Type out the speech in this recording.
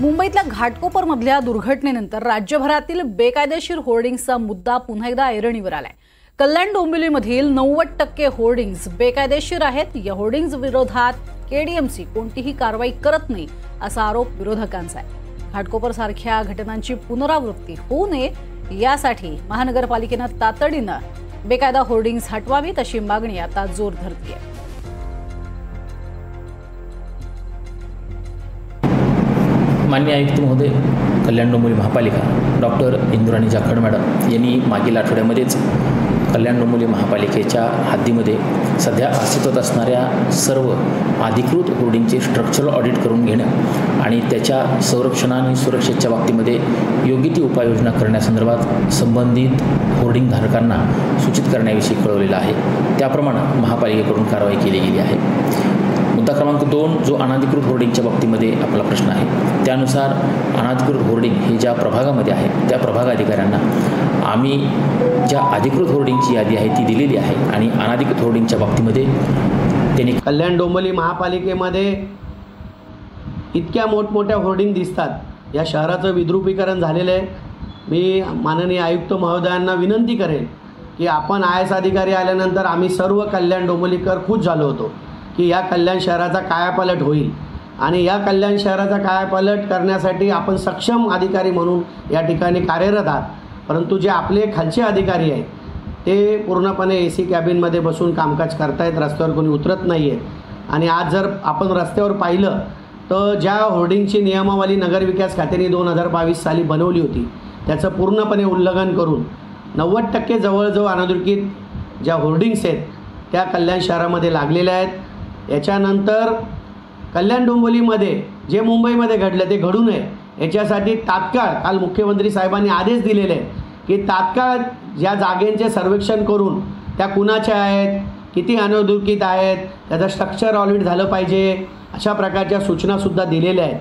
मुंबईतल्या घाटकोपरमधल्या दुर्घटनेनंतर राज्यभरातील बेकायदेशीर होर्डिंग्सचा मुद्दा पुन्हा एकदा ऐरणीवर आलाय। कल्याण डोंबिवलीमधील 90% होर्डिंग्स बेकायदेशीर आहेत। या होर्डिंग्स विरोधात केडीएमसी कोणतीही कारवाई करत नाही असा आरोप विरोधकांचा आहे। घाटकोपरसारख्या घटनांची पुनरावृत्ती होऊ नये यासाठी महानगरपालिकेने तातडीने बेकायदा होर्डिंग्स हटवावीत अशी मागणी आता जोर धरते। माननीय आयुक्त महोदय, कल्याण डोंबिवली महापालिका डॉक्टर इंदुराणी जाखड मॅडम यांनी मागील आठवड्यामध्येच कल्याण डोंबिवली महापालिकेच्या हद्दीमध्ये सध्या अस्तित्वात असणाऱ्या सर्व अधिकृत होर्डिंगचे स्ट्रक्चरल ऑडिट करून घेणं आणि त्याच्या संरक्षण आणि सुरक्षेच्या बाबतीमध्ये योग्य ती उपाययोजना करण्यासंदर्भात संबंधित होर्डिंग धारकांना सूचित करण्याविषयी कळवलेलं आहे। त्याप्रमाणे महापालिकेकडून कारवाई केली गेली आहे। मुद्दा क्रमांक 2 जो अनधिकृत होर्डिंगच्या बाबतीमध्ये आपला प्रश्न आहे, त्यानुसार अनधिकृत होर्डिंग हे ज्या प्रभागामध्ये आहे त्या प्रभाग अधिकाऱ्यांना आम्ही ज्या अधिकृत होर्डिंगची यादी आहे ती दिलेली आहे आणि अनधिकृत होर्डिंगच्या बाबतीमध्ये त्यांनी कल्याण डोंबिवली महापालिकेमध्ये इतक्या मोठमोठ्या होर्डिंग दिसतात। या शहराचं विद्रुपीकरण झालेलं आहे। मी माननीय आयुक्त महोदयांना विनंती करेन की आपण IAS अधिकारी आल्यानंतर आम्ही सर्व कल्याण डोंबिवलीकर खुश झालो होतो की या कल्याण शहराचा कायापालट होईल आणि या कल्याण शहराचा कायापालट करण्यासाठी आपण सक्षम अधिकारी म्हणून या ठिकाणी कार्यरत आहात। परंतु जे आपले खालचे अधिकारी आहेत ते पूर्णपणे AC कॅबिनमध्ये बसून कामकाज करतायत, रस्त्यावर कोणी उतरत नाही आहे। आणि आज जर आपण रस्त्यावर पाहिलं तर ज्या होर्डिंगची नियमावली नगरविकास खात्याने 2022 साली बनवली होती त्याचं पूर्णपणे उल्लंघन करून 90% जवळजवळ अनधिकृत ज्या होर्डिंग्स आहेत त्या कल्याण शहरामध्ये लागलेल्या आहेत। याच्यानंतर कल्याण डोंबिवलीमध्ये जे मुंबईमध्ये घडलं ते घडू नये याच्यासाठी तात्काळ काल मुख्यमंत्री साहेबांनी आदेश दिलेले आहे की तात्काळ ज्या जागेंचे सर्वेक्षण करून त्या कुणाच्या आहेत, किती अनधिकृत आहेत, त्याचं स्ट्रक्चर ऑडिट झालं पाहिजे, अशा प्रकारच्या सूचनासुद्धा दिलेल्या आहेत।